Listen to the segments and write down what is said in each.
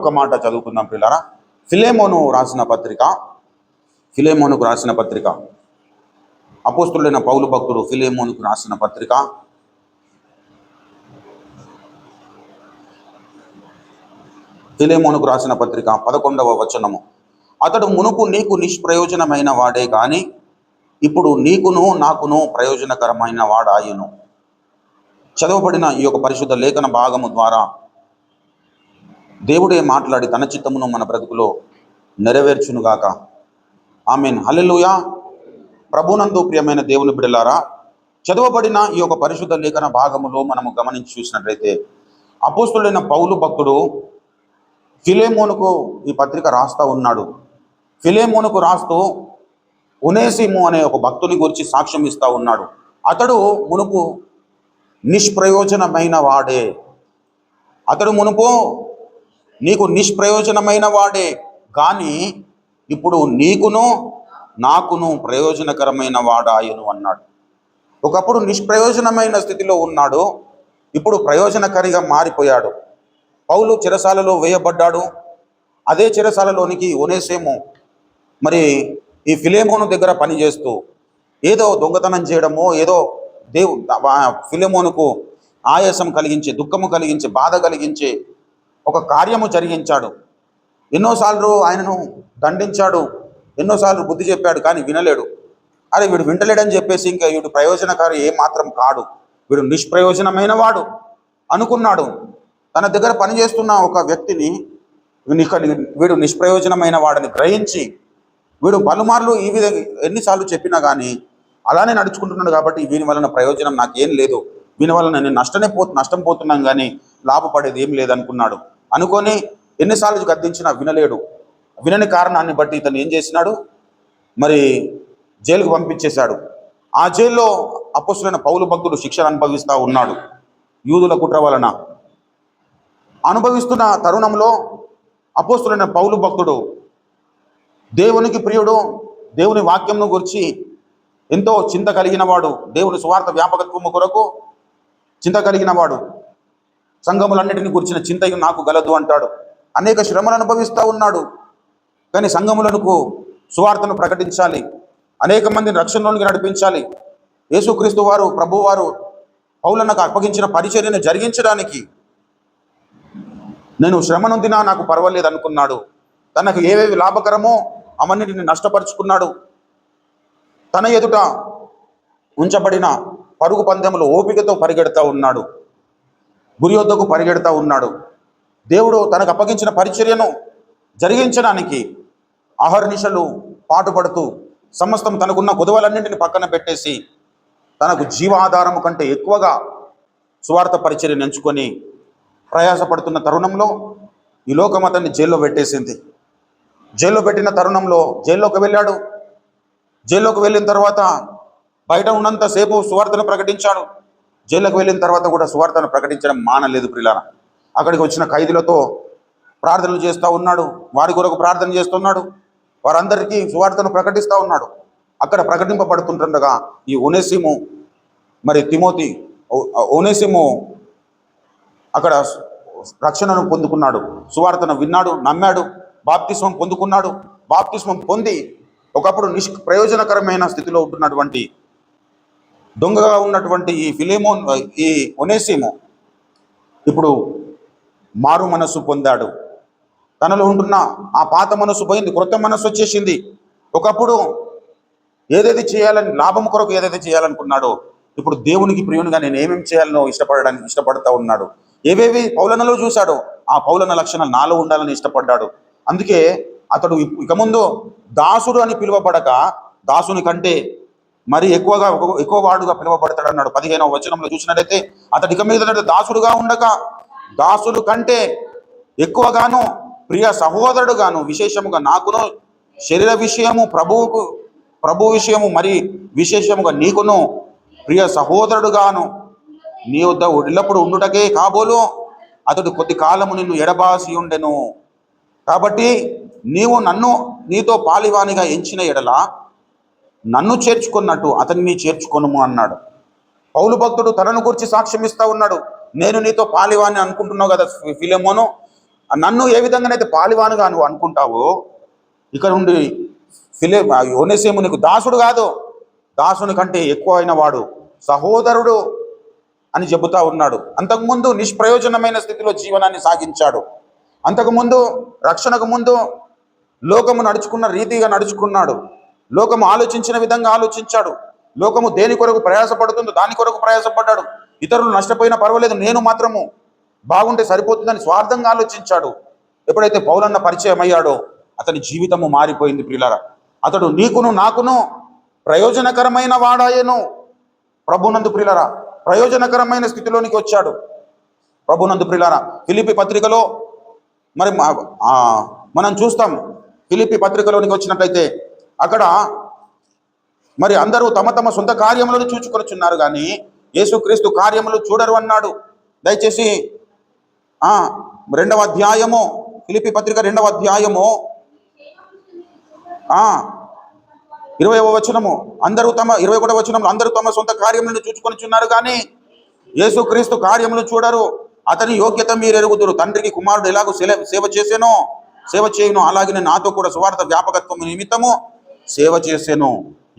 ఒక మాట చదువుకుందాం పిల్లారా. ఫిలేమోనుకు రాసిన పత్రిక అపోస్తులైన పౌలు భక్తుడు ఫిలేమోనుకు రాసిన పత్రిక 11వ వచనము. అతడు మునుపు నీకు నిష్ప్రయోజనమైన వాడే గాని ఇప్పుడు నీకును నాకును ప్రయోజనకరమైన వాడాయును. చదవబడిన ఈ యొక్క పరిశుద్ధ లేఖన భాగము ద్వారా దేవుడే మాట్లాడి తన చిత్తమును మన బ్రతుకులో నెరవేర్చునుగాక. ఆమేన్. హల్లెలూయా. ప్రభునందు ప్రియమైన దేవుని బిడ్డలారా, చదవబడిన ఈ యొక్క పరిశుద్ధ లేఖన భాగములో మనము గమనించి చూసినట్లయితే అపోస్తులైన పౌలు భక్తుడు ఫిలేమోనుకు ఈ పత్రిక రాస్తా ఉన్నాడు. ఫిలేమోనుకు రాస్తూ ఒనేసిము అనే ఒక భక్తుని గురించి సాక్ష్యం ఇస్తా ఉన్నాడు. అతడు మునుపు నిష్ప్రయోజనమైన వాడే. నీకు నిష్ప్రయోజనమైన వాడే కానీ ఇప్పుడు నీకును నాకును ప్రయోజనకరమైన వాడాయను అన్నాడు. ఒకప్పుడు నిష్ప్రయోజనమైన స్థితిలో ఉన్నాడు, ఇప్పుడు ప్రయోజనకరిగా మారిపోయాడు. పౌలు చెరసాలలో వేయబడ్డాడు. అదే చెరసాలలోనికి ఒనేసిము మరి ఈ ఫిలేమోను దగ్గర పనిచేస్తూ ఏదో దొంగతనం చేయడమో, ఏదో ఫిలేమోనుకు ఆయాసం కలిగించే, దుఃఖము కలిగించే, బాధ కలిగించే ఒక కార్యము జరిగించాడు. ఎన్నోసార్లు ఆయనను దండించాడు, ఎన్నోసార్లు బుద్ధి చెప్పాడు, కానీ వినలేడు. అరే వీడు వింటలేడని చెప్పేసి ఇంకా వీడు ప్రయోజనకారి ఏమాత్రం కాడు, వీడు నిష్ప్రయోజనమైన వాడు అనుకున్నాడు. తన దగ్గర పనిచేస్తున్న ఒక వ్యక్తిని వీడు నిష్ప్రయోజనమైన వాడని గ్రహించి వీడు పలుమార్లు ఈ విధంగా ఎన్నిసార్లు చెప్పినా కానీ అలానే నడుచుకుంటున్నాడు. కాబట్టి వీని వలన ప్రయోజనం నాకేం లేదు, వీని వలన నేను నష్టం పోతున్నాం కానీ లాభపడేది ఏం లేదనుకున్నాడు. అనుకొని ఎన్నిసార్లు గద్దించినా వినలేడు. వినని కారణాన్ని బట్టి ఇతను ఏం చేసినాడు, మరి జైలుకు పంపించేశాడు. ఆ జైల్లో అపోస్తులైన పౌలు భక్తుడు శిక్షను అనుభవిస్తూ ఉన్నాడు. యూదుల కుట్ర వలన అనుభవిస్తున్న తరుణంలో అపోస్తులైన పౌలు భక్తుడు దేవునికి ప్రియుడు, దేవుని వాక్యంను గురించి ఎంతో చింత కలిగిన వాడు, దేవుని సువార్త వ్యాపకత్వము కొరకు చింత కలిగిన వాడు, సంఘములన్నిటిని గురించిన చింత నాకు గలదు అంటాడు. అనేక శ్రమలు అనుభవిస్తూ ఉన్నాడు. కానీ సంఘములకు సువార్తను ప్రకటించాలి, అనేక మందిని రక్షణలోనికి నడిపించాలి. యేసుక్రీస్తు వారు ప్రభువారు పౌలన్నకు అప్పగించిన పరిచర్యను జరిగించడానికి నేను శ్రమ నొందినా నాకు పర్వాలేదు అనుకున్నాడు. తనకు ఏవేవి లాభకరమో అవన్నిటిని నష్టపరుచుకున్నాడు. తన ఎదుట ఉంచబడిన పరుగు పందెములు ఓపికతో పరిగెడతా ఉన్నాడు, గురి వద్దకు పరిగెడతా ఉన్నాడు. దేవుడు తనకు అప్పగించిన పరిచర్యను జరిగించడానికి అహర్నిశలు పాటుపడుతూ సమస్తం తనకున్న కొదువలన్నింటిని పక్కన పెట్టేసి తనకు జీవాధారము కంటే ఎక్కువగా సువార్త పరిచర్యను ఎంచుకొని ప్రయాసపడుతున్న తరుణంలో ఈ లోకం అతన్ని జైల్లో పెట్టేసింది. జైల్లో పెట్టిన తరుణంలో జైల్లోకి వెళ్ళాడు. జైల్లోకి వెళ్ళిన తర్వాత బయట ఉన్నంతసేపు సువార్తను ప్రకటించాడు. జైల్లోకి వెళ్ళిన తర్వాత కూడా సువార్తను ప్రకటించడం మానలేదు ప్రియులారా. అక్కడికి వచ్చిన ఖైదీలతో ప్రార్థనలు చేస్తూ ఉన్నాడు, వారి కొరకు ప్రార్థన చేస్తున్నాడు, వారందరికీ సువార్తను ప్రకటిస్తూ ఉన్నాడు. అక్కడ ప్రకటింపబడుతుండగా ఈ ఒనేసిము ఒనేసిము అక్కడ రక్షణను పొందుకున్నాడు, సువార్తను విన్నాడు, నమ్మాడు, బాప్తిస్మం పొందుకున్నాడు. బాప్తిస్మం పొంది ఒకప్పుడు ప్రయోజనకరమైన స్థితిలో ఉంటున్నటువంటి దొంగగా ఉన్నటువంటి ఈ ఒనేసిము ఇప్పుడు మారు మనస్సు పొందాడు. తనలో ఉంటున్న ఆ పాత మనస్సు పోయింది, క్రొత్త మనస్సు వచ్చేసింది. ఒకప్పుడు ఏదైతే చేయాలని లాభం కొరకు ఏదైతే చేయాలనుకున్నాడో ఇప్పుడు దేవునికి ప్రియునిగా నేను ఏమేమి చేయాలనో ఇష్టపడతా ఉన్నాడు. ఏవేవి పౌలనలో చూశాడో ఆ పౌలన లక్షణాలు నాలో ఉండాలని ఇష్టపడ్డాడు. అందుకే అతడు ఇక ముందు దాసుడు అని పిలువబడక దాసుని కంటే మరి ఎక్కువ వాడుగా పిలువబడతాడు అన్నాడు. 15వ వచనంలో చూసినట్లయితే అతడు ఇక మీద దాసుడుగా ఉండక దాసుడు కంటే ఎక్కువగాను ప్రియ సహోదరుడుగాను విశేషముగా నాకును శరీర విషయము ప్రభు విషయము మరి విశేషముగా నీకును ప్రియ సహోదరుడుగాను నీ వద్ద ఎల్లప్పుడు ఉండుటకే కాబోలు అతడు కొద్ది కాలము నిన్ను ఎడబాసి ఉండెను. కాబట్టి నీవు నన్ను నీతో పాలివానిగా ఎంచిన ఎడల నన్ను చేర్చుకున్నట్టు అతన్ని చేర్చుకొనుము అన్నాడు. పౌలు భక్తుడు తనను గురించి సాక్ష్యం ఇస్తా ఉన్నాడు. నేను నీతో పాలివాన్ని అనుకుంటున్నావు కదా ఫిలేమోను, నన్ను ఏ విధంగానైతే పాలివానుగా నువ్వు అనుకుంటావో, ఇక్కడ నుండి ఒనేసిము నీకు దాసుడు కాదు, దాసుని కంటే ఎక్కువ అయిన వాడు, సహోదరుడు అని చెబుతా ఉన్నాడు. అంతకుముందు నిష్ప్రయోజనమైన స్థితిలో జీవనాన్ని సాగించాడు. అంతకుముందు రక్షణకు ముందు లోకము నడుచుకున్న రీతిగా నడుచుకున్నాడు. లోకము ఆలోచించిన విధంగా ఆలోచించాడు. లోకము దేని కొరకు ప్రయాసపడుతుందో దాని కొరకు ప్రయాసపడ్డాడు. ఇతరులు నష్టపోయినా పర్వాలేదు, నేను మాత్రము బాగుంటే సరిపోతుందని స్వార్థంగా ఆలోచించాడు. ఎప్పుడైతే పౌలన్న పరిచయం అయ్యాడో అతని జీవితము మారిపోయింది ప్రియులారా. అతడు నీకును నాకును ప్రయోజనకరమైన వాడాయను. ప్రభునందు ప్రియులారా, ప్రయోజనకరమైన స్థితిలోనికి వచ్చాడు. ప్రభునందు ప్రియులారా, ఫిలిప్పీ పత్రికలో మరి మనం చూస్తాం. ఫిలిప్పీ పత్రికలోనికి వచ్చినట్లయితే అక్కడ మరి అందరూ తమ తమ సొంత కార్యములను చూచుకొనిచున్నారు, కానీ యేసుక్రీస్తు కార్యములు చూడరు అన్నాడు. దయచేసి 2వ అధ్యాయము, ఫిలిప్పీ పత్రిక 2వ అధ్యాయము 20వ వచనము, 21వ వచనంలో అందరూ తమ సొంత కార్యములను చూచుకొనిచున్నారు, కానీ యేసుక్రీస్తు కార్యములు చూడరు. అతని యోగ్యత మీరు ఎరుగుదురు. తండ్రికి కుమారుడు ఎలాగో సేవ చేయును, అలాగే నాతో కూడా సువార్త వ్యాపకత్వం నిమిత్తము సేవ చేసేను.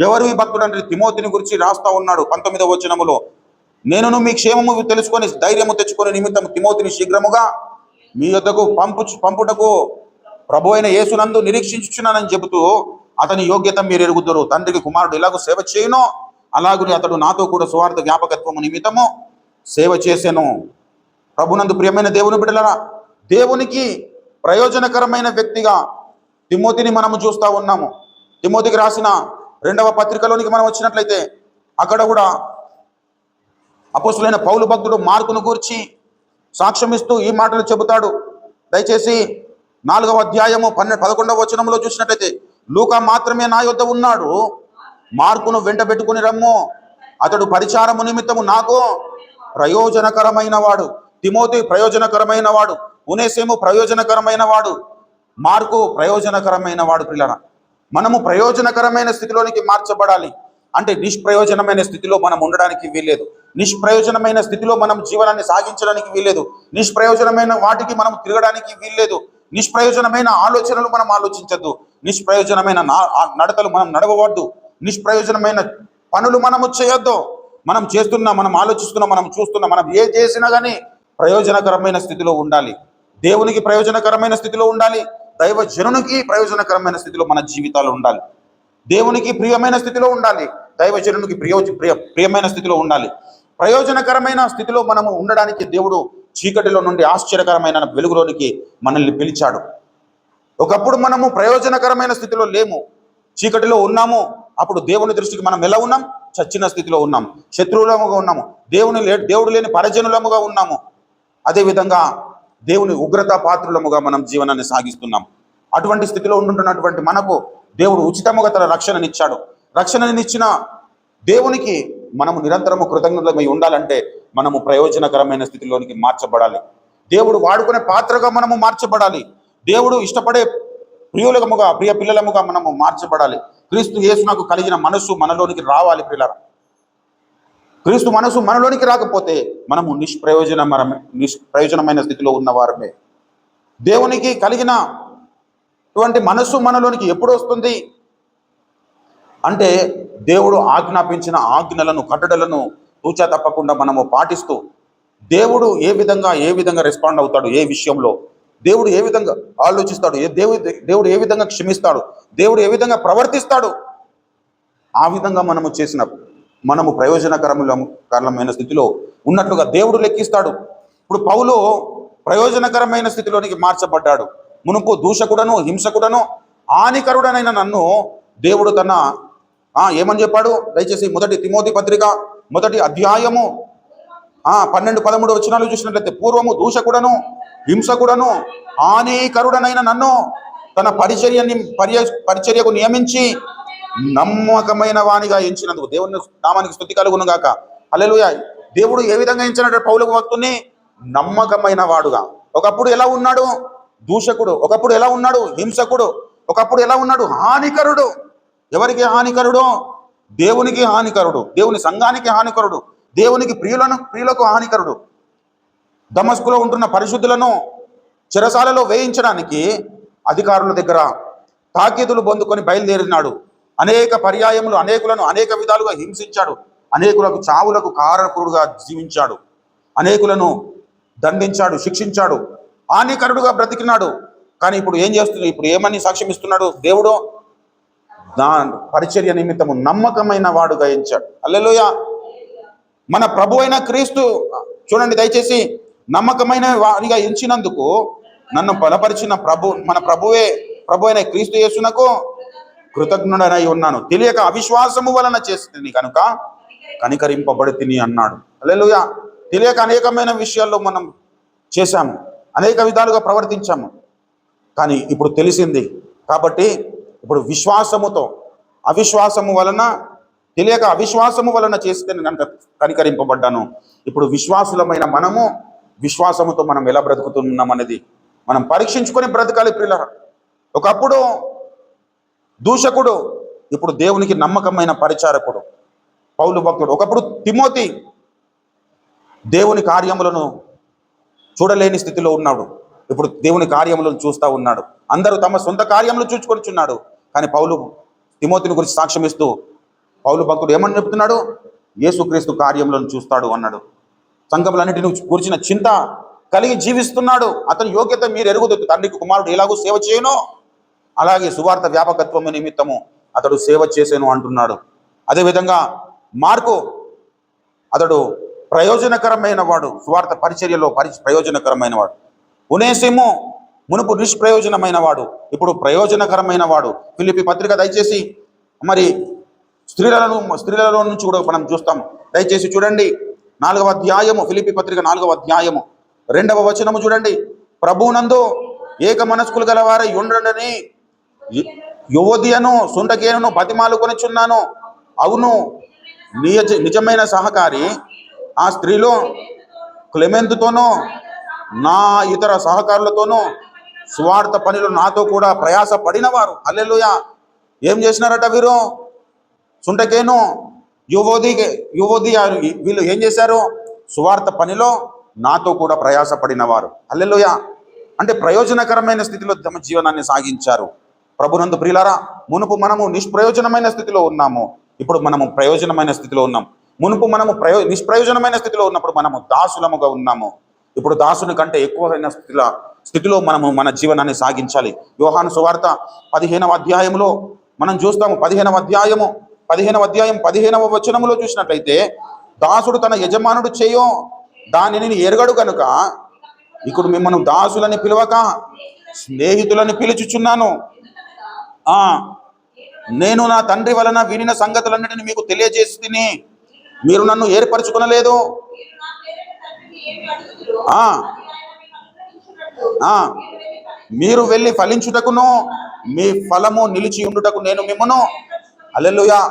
ఎవరు ఈ భక్తుడు అంటే తిమోతిని గురించి రాస్తా ఉన్నాడు 19వ వచనములో. నేనును మీ క్షేమము తెలుసుకొని ధైర్యము తెచ్చుకొని నిమిత్తము తిమోతిని శీఘ్రముగా మీ యొద్దకు పంపుటకు ప్రభు అయిన యేసునందు నిరీక్షించుచున్నానని చెబుతూ అతని యోగ్యత మీరు ఎరుగుదురు. తండ్రికి కుమారుడు ఎలాగో సేవ చేయునో అలాగే అతడు నాతో కూడా సువార్త జ్ఞాపకత్వము నిమిత్తము సేవ చేసెను. ప్రభునందు ప్రియమైన దేవుని బిడ్డలారా, దేవునికి ప్రయోజనకరమైన వ్యక్తిగా తిమోతిని మనము చూస్తూ ఉన్నాము. తిమోతికి రాసిన 2వ పత్రికలోనికి మనం వచ్చినట్లయితే అక్కడ కూడా అపోస్తులైన పౌలు భక్తుడు మార్కును గూర్చి సాక్ష్యం ఇస్తూ ఈ మాటలు చెబుతాడు. దయచేసి 4వ అధ్యాయము 11వ వచనంలో చూసినట్లయితే, లూకా మాత్రమే నా యొద్ద ఉన్నాడు, మార్కును వెంట పెట్టుకుని రమ్ము, అతడు పరిచారము నిమిత్తము నాకు ప్రయోజనకరమైన వాడు. తిమోతి ప్రయోజనకరమైన వాడు, ఒనేసిము ప్రయోజనకరమైన వాడు, మార్కు ప్రయోజనకరమైన వాడు. పిల్లరా, మనము ప్రయోజనకరమైన స్థితిలోనికి మార్చబడాలి. అంటే నిష్ప్రయోజనమైన స్థితిలో మనం ఉండడానికి వీల్లేదు. నిష్ప్రయోజనమైన స్థితిలో మనం జీవనాన్ని సాగించడానికి వీల్లేదు. నిష్ప్రయోజనమైన వాటికి మనం తిరగడానికి వీల్లేదు. నిష్ప్రయోజనమైన ఆలోచనలు మనం ఆలోచించద్దు. నిష్ప్రయోజనమైన నడతలు మనం నడవవద్దు. నిష్ప్రయోజనమైన పనులు మనము చేయొద్దు. మనం చేస్తున్నా, మనం ఆలోచిస్తున్నా, మనం చూస్తున్నా, మనం ఏ చేసినా కానీ ప్రయోజనకరమైన స్థితిలో ఉండాలి. దేవునికి ప్రయోజనకరమైన స్థితిలో ఉండాలి. దైవ జనునికి ప్రయోజనకరమైన స్థితిలో మన జీవితాలు ఉండాలి. దేవునికి ప్రియమైన స్థితిలో ఉండాలి. దైవ జనునికి ప్రియమైన స్థితిలో ఉండాలి. ప్రయోజనకరమైన స్థితిలో మనము ఉండడానికి దేవుడు చీకటిలో నుండి ఆశ్చర్యకరమైన వెలుగులోనికి మనల్ని పిలిచాడు. ఒకప్పుడు మనము ప్రయోజనకరమైన స్థితిలో లేము, చీకటిలో ఉన్నాము. అప్పుడు దేవుని దృష్టికి మనం ఎలా ఉన్నాం? చచ్చిన స్థితిలో ఉన్నాం, శత్రువులముగా ఉన్నాము, దేవుడు లేని పరజనులముగా ఉన్నాము. అదేవిధంగా దేవుని ఉగ్రత పాత్రులముగా మనం జీవనాన్ని సాగిస్తున్నాం. అటువంటి స్థితిలో ఉంటున్నటువంటి మనకు దేవుడు ఉచితముగా తన రక్షణనిచ్చాడు. రక్షణనిచ్చిన దేవునికి మనము నిరంతరము కృతజ్ఞతమై ఉండాలంటే మనము ప్రయోజనకరమైన స్థితిలోనికి మార్చబడాలి. దేవుడు వాడుకునే పాత్రగా మనము మార్చబడాలి. దేవుడు ఇష్టపడే ప్రియ పిల్లలముగా మనము మార్చబడాలి. క్రీస్తు యేసునకు కలిగిన మనస్సు మనలోనికి రావాలి. పిల్లల, క్రీస్తు మనసు మనలోనికి రాకపోతే మనము నిష్ప్రయోజనమైన స్థితిలో ఉన్నవారమే. దేవునికి కలిగినటువంటి మనస్సు మనలోనికి ఎప్పుడు వస్తుంది అంటే దేవుడు ఆజ్ఞాపించిన ఆజ్ఞలను, కట్టడలను తూచా తప్పకుండా మనము పాటిస్తూ దేవుడు ఏ విధంగా రెస్పాండ్ అవుతాడు, ఏ విషయంలో దేవుడు ఏ విధంగా ఆలోచిస్తాడు, దేవుడు ఏ విధంగా క్షమిస్తాడు, దేవుడు ఏ విధంగా ప్రవర్తిస్తాడు, ఆ విధంగా మనము ప్రయోజనకరమైన స్థితిలో ఉన్నట్లుగా దేవుడు లెక్కిస్తాడు. ఇప్పుడు పౌలు ప్రయోజనకరమైన స్థితిలోనికి మార్చబడ్డాడు. మునుపు దూషకుడను, హింసకుడను, హానికరుడనైన నన్ను దేవుడు ఏమని చెప్పాడు? దయచేసి 1 తిమోతి పత్రిక 1వ అధ్యాయము 12-13 వచనాలు చూసినట్లయితే, పూర్వము దూషకుడను, హింసకుడను, హానికరుడనైన నన్ను తన పరిచర్యకు నియమించి నమ్మకమైన వానిగా ఎంచినందుకు దేవుని నామానికి స్తుతి కలుగును గాక. హల్లెలూయా. దేవుడు ఏ విధంగా ఎంచినట్టు పౌలు భక్తుని? నమ్మకమైన వాడుగా. ఒకప్పుడు ఎలా ఉన్నాడు? దూషకుడు. ఒకప్పుడు ఎలా ఉన్నాడు? హింసకుడు. ఒకప్పుడు ఎలా ఉన్నాడు? హానికరుడు. ఎవరికి హానికరుడు? దేవునికి హానికరుడు, దేవుని సంఘానికి హానికరుడు, దేవునికి ప్రియులకు హానికరుడు. దమస్కులో ఉంటున్న పరిశుద్ధులను చెరసాలలో వేయించడానికి అధికారుల దగ్గర తాకీదులు పొందుకొని బయలుదేరినాడు. అనేక పర్యాయములు అనేకులను అనేక విధాలుగా హింసించాడు. అనేకులకు చావులకు కారకుడుగా జీవించాడు. అనేకులను దండించాడు, శిక్షించాడు, హానికరుడుగా బ్రతికినాడు. కానీ ఇప్పుడు ఏం చేస్తున్నాడు? ఇప్పుడు ఏమని సాక్ష్యం ఇస్తున్నాడు? దేవుడు నా పరిచర్య నిమిత్తము నమ్మకమైన వాడుగా ఎంచాడు. హల్లెలూయా. మన ప్రభు అయిన క్రీస్తు చూడండి దయచేసి, నమ్మకమైన వాడిగా ఎంచినందుకు నన్ను బలపరిచిన మన ప్రభు అయిన క్రీస్తు యేసునకు కృతజ్ఞుడనై ఉన్నాను. తెలియక అవిశ్వాసము వలన చేస్తుంది కనుక కనికరింపబడి తిని అన్నాడు. హల్లెలూయా. తెలియక అనేకమైన విషయాల్లో మనం చేశాము, అనేక విధాలుగా ప్రవర్తించాము. కానీ ఇప్పుడు తెలిసింది కాబట్టి ఇప్పుడు విశ్వాసముతో, అవిశ్వాసము వలన, తెలియక అవిశ్వాసము వలన చేస్తే కనుక కనికరింపబడ్డాను. ఇప్పుడు విశ్వాసులమైన మనము విశ్వాసముతో మనం ఎలా బ్రతుకుతున్నాం అనేది మనం పరీక్షించుకొని బ్రతకాలి ప్రియులారా. ఒకప్పుడు దూషకుడు, ఇప్పుడు దేవునికి నమ్మకమైన పరిచారకుడు పౌలు భక్తుడు. ఒకప్పుడు తిమోతి దేవుని కార్యములను చూడలేని స్థితిలో ఉన్నాడు, ఇప్పుడు దేవుని కార్యములను చూస్తూ ఉన్నాడు. అందరూ తమ సొంత కార్యములు చూచుకొనిచున్నాడు. కానీ తిమోతిని గురించి సాక్ష్యం ఇస్తూ పౌలు భక్తుడు ఏమని చెప్తున్నాడు? యేసుక్రీస్తు కార్యములను చూస్తాడు అన్నాడు. సంఘములన్నిటిని గురించిన చింత కలిగి జీవిస్తున్నాడు. అతని యోగ్యత మీరు ఎరుగుదు. తండ్రికి కుమారుడు ఎలాగూ సేవ చేయను, అలాగే సువార్త వ్యాపకత్వము నిమిత్తము అతడు సేవ చేసేను అంటున్నాడు. అదేవిధంగా మార్కు, అతడు ప్రయోజనకరమైన వాడు, సువార్త పరిచర్యలో ప్రయోజనకరమైన వాడు. ఒనేసిము మునుపు నిష్ప్రయోజనమైన వాడు, ఇప్పుడు ప్రయోజనకరమైన వాడు. ఫిలిప్పీ పత్రిక దయచేసి మరి స్త్రీలలో నుంచి కూడా మనం చూస్తాము. దయచేసి చూడండి 4వ అధ్యాయము, ఫిలిప్పీ పత్రిక 4వ అధ్యాయము 2వ వచనము చూడండి. ప్రభువునందు ఏక మనస్కులు గలవారై ఉండండి యువదియను సుంటకేను బతిమాలుకొనిచున్నాను. అవును, నిజమైన సహకారి ఆ స్త్రీలో క్లెమెంతుతోనూ నా ఇతర సహకారులతోనూ స్వార్థ పనిలో నాతో కూడా ప్రయాస పడినవారు. హల్లెలూయా. ఏం చేసినారట వీరు? సుంటకేను యువోది వీళ్ళు ఏం చేశారు? సువార్త పనిలో నాతో కూడా ప్రయాస పడినవారు. హల్లెలూయా. అంటే ప్రయోజనకరమైన స్థితిలో తమ జీవనాన్ని సాగించారు. ప్రభునందు ప్రియులారా, మునుపు మనము నిష్ప్రయోజనమైన స్థితిలో ఉన్నాము, ఇప్పుడు మనము ప్రయోజనమైన స్థితిలో ఉన్నాం. మునుపు మనము నిష్ప్రయోజనమైన స్థితిలో ఉన్నప్పుడు మనము దాసులముగా ఉన్నాము. ఇప్పుడు దాసుని కంటే ఎక్కువైన స్థితిలో మనము మన జీవనాన్ని సాగించాలి. యోహాను సువార్త 15వ అధ్యాయంలో మనం చూస్తాము. 15వ అధ్యాయం 15వ వచనములో చూసినట్లయితే, దాసుడు తన యజమానుడు చేయో దానిని ఎరగడు కనుక ఇప్పుడు మిమ్మల్ని దాసులని పిలవక స్నేహితులని పిలుచుచున్నాను. నేను నా తండ్రి వలన వినిన సంగతులన్నిటిని మీకు తెలియజేసి తిని మీరు నన్ను ఏర్పరచుకునలేదు. మీరు వెళ్ళి ఫలించుటకును మీ ఫలము నిలిచి ఉండుటకు నేను మిమ్మను. హల్లెలూయా.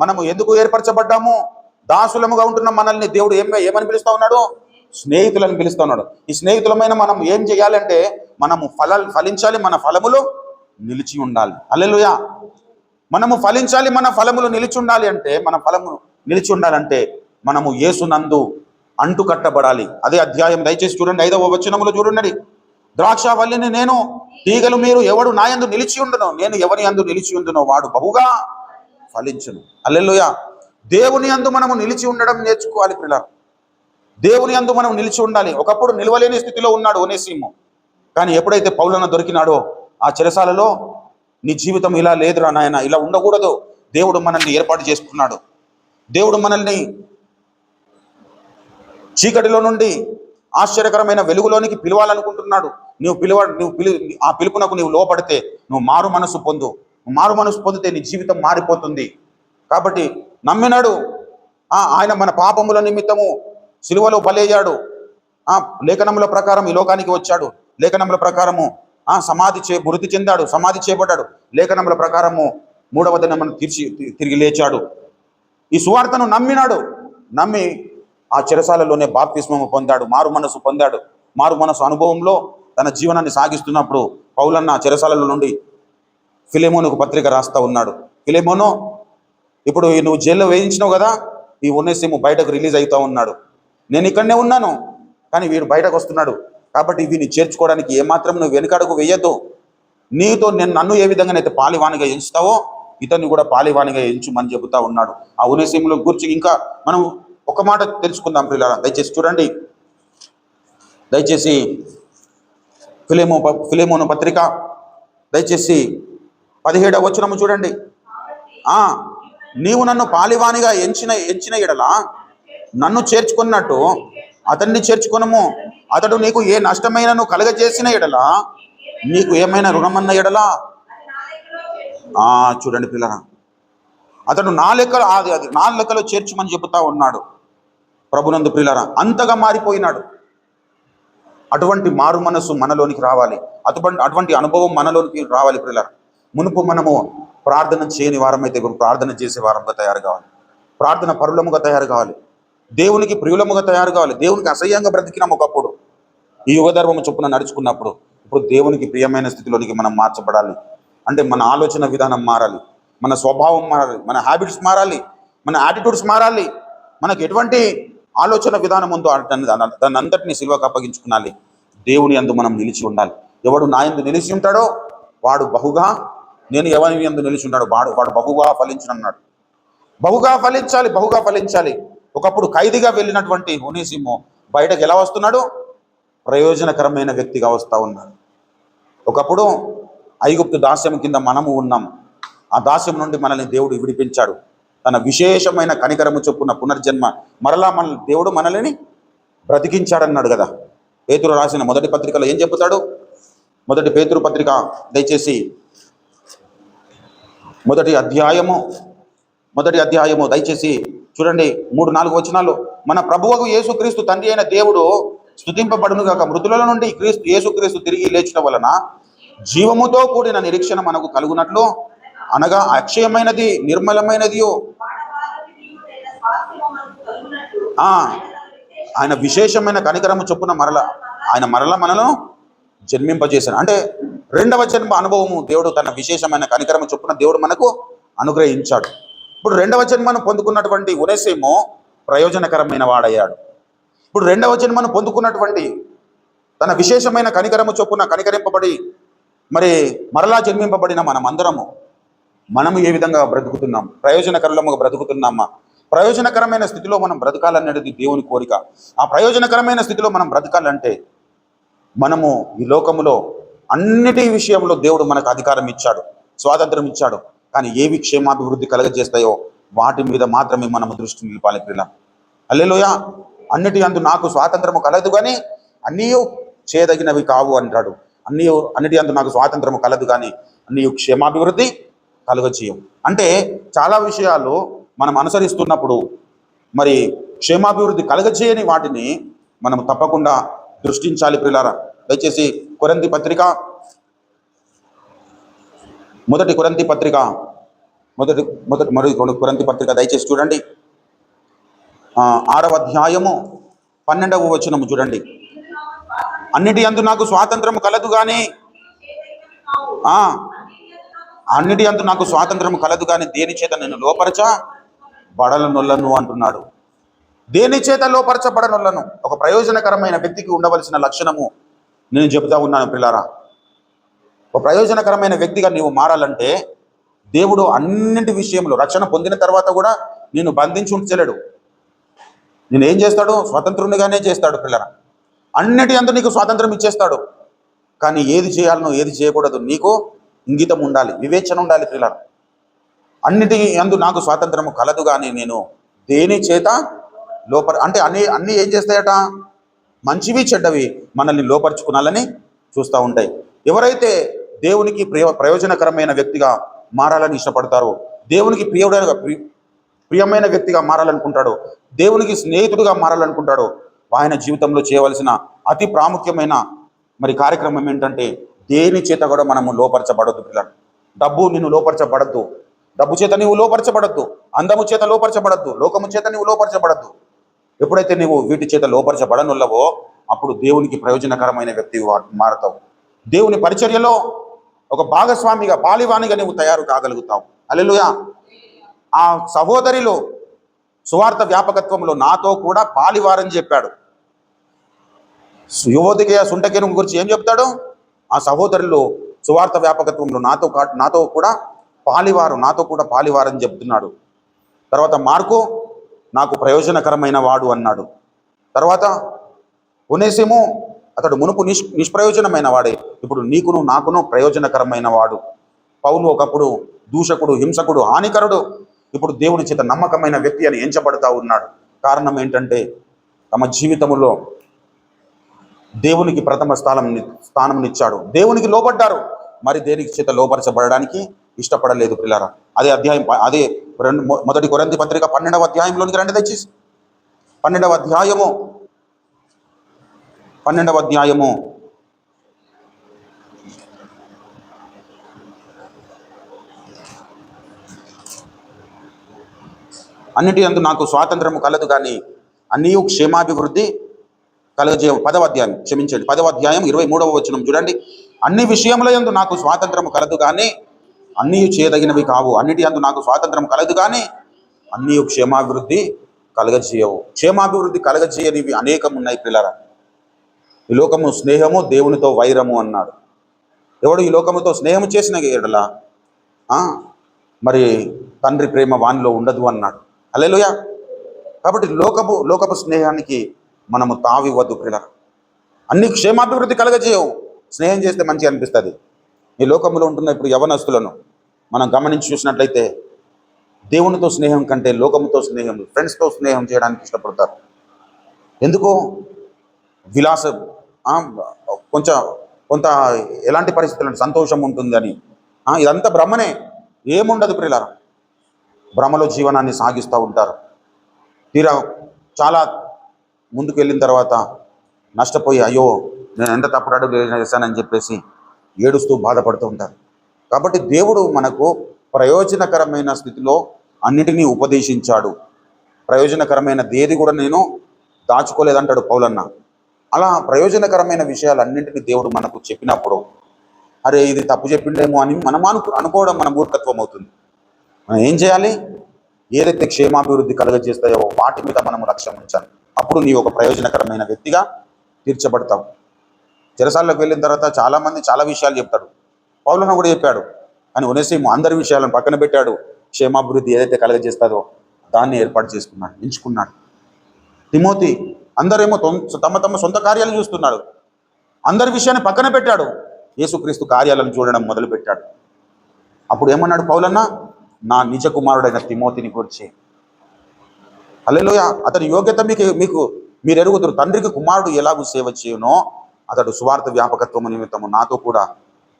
మనము ఎందుకు ఏర్పరచబడ్డాము? దాసులముగా ఉంటున్న మనల్ని దేవుడు ఏమని పిలుస్తా ఉన్నాడు? స్నేహితులని పిలుస్తా ఉన్నాడు. ఈ స్నేహితులమైన మనం ఏం చేయాలంటే మనము ఫలించాలి, మన ఫలములు నిలిచి ఉండాలి. హల్లెలూయా. మనము ఫలించాలి, మన ఫలములు నిలిచి ఉండాలి. అంటే మన ఫలము నిలిచి ఉండాలంటే మనము యేసునందు అంటు కట్టబడాలి. అదే అధ్యాయం దయచేసి చూడండి, 5వ వచనములో చూడండి. ద్రాక్షావల్లిని నేను, తీగలు మీరు. ఎవడు నా యందు నిలిచి ఉండునో, నేను ఎవరి యందు నిలిచి ఉండునో వాడు బహుగా ఫలించును. హల్లెలూయా. దేవుని యందు మనము నిలిచి ఉండడం నేర్చుకోవాలి పిల్లలు. దేవుని యందు మనం నిలిచి ఉండాలి. ఒకప్పుడు నిలవలేని స్థితిలో ఉన్నాడు ఒనేసిము. కానీ ఎప్పుడైతే పౌలన దొరికినాడో ఆ చెరసాలలో, నీ జీవితం ఇలా లేదురా నాయన, ఇలా ఉండకూడదు, దేవుడు మనల్ని ఏర్పాటు చేసుకున్నాడు. దేవుడు మనల్ని చీకటిలో నుండి ఆశ్చర్యకరమైన వెలుగులోనికి పిలవాలనుకుంటున్నాడు. ఆ పిలుపునకు నువ్వు లోపడితే నువ్వు మారు మనసు పొందు. మారు మనసు పొందితే నీ జీవితం మారిపోతుంది. కాబట్టి నమ్మినాడు. ఆయన మన పాపముల నిమిత్తము సిలువలో బలయ్యాడు. లేఖనముల ప్రకారం ఈ లోకానికి వచ్చాడు. లేఖనముల ప్రకారము మృతి చెందాడు, సమాధి చేయబడ్డాడు. లేఖనముల ప్రకారము 3వ దినమున తిరిగి లేచాడు. ఈ సువార్తను నమ్మినాడు. నమ్మి ఆ చెరసాలలోనే బాప్తిస్మము పొందాడు, మారు మనసు పొందాడు. మారు మనసు అనుభవంలో తన జీవనాన్ని సాగిస్తున్నప్పుడు పౌలన్న చెరసాలలో నుండి ఫిలెమోనుకు పత్రిక రాస్తా ఉన్నాడు. ఫిలెమోను, ఇప్పుడు నువ్వు జైల్లో వేయించినావు కదా, ఈ ఒనేసిము బయటకు రిలీజ్ అవుతా ఉన్నాడు. నేను ఇక్కడనే ఉన్నాను, కానీ వీడు బయటకు వస్తున్నాడు. కాబట్టి వీని చేర్చుకోవడానికి ఏమాత్రం నువ్వు వెనుకడుగు వేయద్దు. నీతో నన్ను ఏ విధంగానైతే పాలివానిగా ఎంచుతావో ఇతన్ని కూడా పాలివానిగా ఎంచుమని చెబుతా ఉన్నాడు. ఆ ఒనేసిముల గురించి ఇంకా మనం ఒక మాట తెలుసుకుందాం ప్రియులారా. దయచేసి చూడండి, దయచేసి ఫిలెమోను పత్రిక దయచేసి 17వ వచనము చూడండి. నీవు నన్ను పాలివానిగా ఎంచిన ఎడల నన్ను చేర్చుకున్నట్టు అతన్ని చేర్చుకునము. అతడు నీకు ఏ నష్టమైనను కలగజేసిన ఎడల నీకు ఏమైనా రుణమన్న ఎడలా చూడండి పిల్లరా, అతడు నా లెక్కలో చేర్చుమని చెబుతా ఉన్నాడు ప్రభునందు ప్రియులారా. అంతగా మారిపోయినాడు. అటువంటి మారు మనసు మనలోనికి రావాలి. అటువంటి అనుభవం మనలోనికి రావాలి ప్రియులారా. మునుపు మనము ప్రార్థన చేయని వారమైతే ఇప్పుడు ప్రార్థన చేసే వారంగా తయారు కావాలి. ప్రార్థన పరులముగా తయారు కావాలి. దేవునికి ప్రియులముగా తయారు కావాలి. దేవునికి అసహ్యంగా బ్రతికినాం ఒకప్పుడు. ఈ యుగధర్మము చొప్పున నడుచుకున్నప్పుడు ఇప్పుడు దేవునికి ప్రియమైన స్థితిలోనికి మనం మార్చబడాలి. అంటే మన ఆలోచన విధానం మారాలి, మన స్వభావం మారాలి, మన హ్యాబిట్స్ మారాలి, మన యాటిట్యూడ్స్ మారాలి. మనకు ఎటువంటి ఆలోచన విధానం ఉందో దాన్ని అంతటినీ సిలువకు అప్పగించుకునాలి. దేవుని యందు మనం నిలిచి ఉండాలి. ఎవడు నా యందు నిలిచి ఉంటాడో వాడు బహుగా, నేను ఎవరి యందు నిలిచి ఉంటాడో వాడు బహుగా ఫలించునన్నాడు. బహుగా ఫలించాలి, బహుగా ఫలించాలి. ఒకప్పుడు ఖైదీగా వెళ్ళినటువంటి ఒనేసిము బయటకు ఎలా వస్తున్నాడు? ప్రయోజనకరమైన వ్యక్తిగా వస్తూ ఉన్నాడు. ఒకప్పుడు ఐగుప్తు దాస్యం కింద మనము ఉన్నాం. ఆ దాస్యం నుండి మనల్ని దేవుడు విడిపించాడు. తన విశేషమైన కనికరము చొప్పున పునర్జన్మ మరలా దేవుడు మనల్ని బ్రతికించాడన్నాడు కదా. పేతురు రాసిన మొదటి పత్రికలో ఏం చెబుతాడు? మొదటి పేతురు పత్రిక దయచేసి మొదటి అధ్యాయము దయచేసి చూడండి, 3-4 వచనాలు. మన ప్రభువుకు యేసుక్రీస్తు తండ్రి అయిన దేవుడు స్తుతింపబడును గాక. మృతుల నుండి యేసుక్రీస్తు తిరిగి లేచడం వలన జీవముతో కూడిన నిరీక్షణ మనకు కలుగునట్లు, అనగా అక్షయమైనది, నిర్మలమైనది ఆయన విశేషమైన కనికరము చొప్పున ఆయన మరల మనను జన్మింపజేశాను. అంటే రెండవ జన్మ అనుభవము దేవుడు తన విశేషమైన కనికరము చొప్పున దేవుడు మనకు అనుగ్రహించాడు. ఇప్పుడు రెండవ జన్మను పొందుకున్నటువంటి ఒనేసిము ప్రయోజనకరమైన వాడయ్యాడు. ఇప్పుడు రెండవ జన్మను పొందుకున్నటువంటి తన విశేషమైన కనికరము చొప్పున కనికరింపబడి మరి మరలా జన్మింపబడిన మనము ఏ విధంగా బ్రతుకుతున్నాం? ప్రయోజనకరముగా బ్రతుకుతున్నామా? ప్రయోజనకరమైన స్థితిలో మనం బ్రతకాలనేది దేవుని కోరిక. ఆ ప్రయోజనకరమైన స్థితిలో మనం బ్రతకాలంటే మనము ఈ లోకములో అన్నిటి విషయంలో దేవుడు మనకు అధికారం ఇచ్చాడు, స్వాతంత్రం ఇచ్చాడు. కానీ ఏవి క్షేమాభివృద్ధి కలగజేస్తాయో వాటి మీద మాత్రమే మనము దృష్టి నిలపాలి ప్రియుల. హల్లెలూయా. అన్నిటి అందు నాకు స్వాతంత్రము కలదు కానీ అన్నీ చేయదగినవి కావు అంటాడు. అన్నిటి అందు నాకు స్వాతంత్రము కలదు కానీ అన్నీ క్షేమాభివృద్ధి కలుగజేయవు. అంటే చాలా విషయాలు మనం అనుసరిస్తున్నప్పుడు మరి క్షేమాభివృద్ధి కలగజేయని వాటిని మనం తప్పకుండా దృష్టించాలి ప్రియులారా. దయచేసి మొదటి కొరింథీ పత్రిక దయచేసి చూడండి, 6వ అధ్యాయము 12వ వచనము చూడండి. అన్నిటి యందు నాకు స్వాతంత్రము కలదు కానీ దేని చేత నేను లోపరచబడనొల్లను అంటున్నాడు. దేని చేత లోపరచబడనొల్లను? ఒక ప్రయోజనకరమైన వ్యక్తికి ఉండవలసిన లక్షణము నేను చెబుతా ఉన్నాను పిల్లారా. ఒక ప్రయోజనకరమైన వ్యక్తిగా నీవు మారాలంటే దేవుడు అన్నింటి విషయంలో రక్షణ పొందిన తర్వాత కూడా నేను బంధించి ఉంచలేడు. నేను ఏం చేస్తాడు? స్వతంత్రునిగానే చేస్తాడు పిల్లరా. అన్నిటి అందు నీకు స్వాతంత్రం ఇచ్చేస్తాడు. కానీ ఏది చేయాలనో ఏది చేయకూడదు నీకు ఇంగితం ఉండాలి, వివేచన ఉండాలి పిల్లరా. అన్నిటి అందు నాకు స్వాతంత్రము కలదు కానీ నేను దేని చేత అంటే అన్నీ ఏం చేస్తాయట? మంచివి చెడ్డవి మనల్ని లోపరుచుకునాలని చూస్తూ ఉంటాయి. ఎవరైతే దేవునికి ప్రయోజనకరమైన వ్యక్తిగా మారాలని ఇష్టపడతారో, దేవునికి ప్రియమైన వ్యక్తిగా మారాలనుకుంటాడో, దేవునికి స్నేహితుడిగా మారాలనుకుంటాడో, ఆయన జీవితంలో చేయవలసిన అతి ప్రాముఖ్యమైన మరి కార్యక్రమం ఏంటంటే దేని చేత కూడా మనము లోపరచబడద్దు పిల్లలు. డబ్బు నిన్ను లోపరచబడద్దు, డబ్బు చేత నీవు లోపరచబడద్దు, అందము చేత లోపరచబడద్దు, లోకము చేత నీవు లోపరచబడద్దు. ఎప్పుడైతే నీవు వీటి చేత లోపరచబడనుల్లవో అప్పుడు దేవునికి ప్రయోజనకరమైన వ్యక్తి మారుతావు. దేవుని పరిచర్యలో ఒక భాగస్వామిగా, పాలివానిగా నీవు తయారు కాగలుగుతావు. హల్లెలూయా. ఆ సహోదరిలో సువార్త వ్యాపకత్వంలో నాతో కూడా పాలివారని చెప్పాడు. యువతికి సుంటకేను గురించి ఏం చెప్తాడు? ఆ సహోదరులు సువార్త వ్యాపకత్వంలో నాతో కూడా పాలివారని చెప్తున్నాడు. తర్వాత మార్కు నాకు ప్రయోజనకరమైన వాడు అన్నాడు. తర్వాత ఒనేసిము అతడు మునుపు నిష్ప్రయోజనమైన వాడే, ఇప్పుడు నీకును నాకును ప్రయోజనకరమైన వాడు. పౌలు ఒకప్పుడు దూషకుడు, హింసకుడు, హానికరుడు, ఇప్పుడు దేవుని చేత నమ్మకమైన వ్యక్తి అని ఎంచబడతా ఉన్నాడు. కారణం ఏంటంటే తమ జీవితంలో దేవునికి ప్రథమ స్థానంనిచ్చాడు. దేవునికి లోబడ్డారు, మరి దేనికి చేత లోపరచబడడానికి ఇష్టపడలేదు పిల్లారా. అదే అధ్యాయం, అదే మొదటి కొరింథీ పత్రిక 12వ అధ్యాయంలోనికి రండి దయచేసి. 12వ అధ్యాయము అన్నిటి యందు నాకు స్వాతంత్రము కలదు కానీ అన్నియు క్షేమాభివృద్ధి కలగజేయ. 10వ అధ్యాయం 23వ వచనం చూడండి. అన్ని విషయముల యందు నాకు స్వాతంత్రము కలదు కానీ అన్నియు చేయదగినవి కావు. అన్నిటి యందు నాకు స్వాతంత్రం కలదు కానీ అన్నియు క్షేమాభివృద్ధి కలగజేయవు. క్షేమాభివృద్ధి కలగజేయనివి అనేకం ఉన్నాయి పిల్లరా. ఈ లోకము స్నేహము, దేవునితో వైరము అన్నాడు. ఎవడు ఈ లోకముతో స్నేహము చేసిన ఎడల మరి తండ్రి ప్రేమ వానిలో ఉండదు అన్నాడు. హల్లెలూయా. కాబట్టి లోకపు స్నేహానికి మనము తావివ్వద్దు పిల్లరా. అన్ని క్షేమాభివృద్ధి కలగజేయవు. స్నేహం చేస్తే మంచిగా అనిపిస్తుంది. ఈ లోకంలో ఉంటున్న ఇప్పుడు యవనస్తులను మనం గమనించి చూసినట్లయితే దేవునితో స్నేహం కంటే లోకముతో స్నేహం, ఫ్రెండ్స్తో స్నేహం చేయడానికి ఇష్టపడతారు. ఎందుకో విలాసం, కొంత ఎలాంటి పరిస్థితులను సంతోషం ఉంటుందని. ఇదంతా భ్రమనే, ఏముండదు పిల్లరా. భ్రమలో జీవనాన్ని సాగిస్తూ ఉంటారు. తీరా చాలా ముందుకు వెళ్ళిన తర్వాత నష్టపోయి అయ్యో నేను ఎంత తప్పుడు అడుగు వేశానని చెప్పేసి ఏడుస్తూ బాధపడుతూ ఉంటారు. కాబట్టి దేవుడు మనకు ప్రయోజనకరమైన స్థితిలో అన్నిటినీ ఉపదేశించాడు. ప్రయోజనకరమైన దేది కూడా నేను దాచుకోలేదంటాడు పౌలన్న. అలా ప్రయోజనకరమైన విషయాలన్నింటినీ దేవుడు మనకు చెప్పినప్పుడు అరే ఇది తప్పు చెప్పిండేమో అని మనం అనుకోవడం మన మూర్ఖత్వం అవుతుంది. మనం ఏం చేయాలి? ఏదైతే క్షేమాభివృద్ధి కలుగజేస్తాయో వాటి మీద మనము లక్ష్యం ఉంచాలి. అప్పుడు నీ ఒక ప్రయోజనకరమైన వ్యక్తిగా తీర్చబడతావు. చెరసాల్లోకి వెళ్ళిన తర్వాత చాలామంది చాలా విషయాలు చెప్తాడు. పౌలన్న కూడా చెప్పాడు. అని ఒనేసిము అందరి విషయాలను పక్కన పెట్టాడు. క్షేమాభివృద్ధి ఏదైతే కలుగజేస్తుందో దాన్ని ఏర్పాటు చేసుకున్నాడు, ఎంచుకున్నాడు. తిమోతి అందరేమో తమ సొంత కార్యాలను చూస్తున్నాడు. అందరి విషయాన్ని పక్కన పెట్టాడు. యేసుక్రీస్తు కార్యాలను చూడడం మొదలుపెట్టాడు. అప్పుడు ఏమన్నాడు పౌలన్న? నా నిజ కుమారుడైన తిమోతిని గురించి. హల్లెలూయా. అతని యోగ్యత మీరు ఎరుగుదురు. తండ్రికి కుమారుడు ఎలాగూ సేవ చేయనో అతడు సువార్త వ్యాపకత్వము నిమిత్తము నాతో కూడా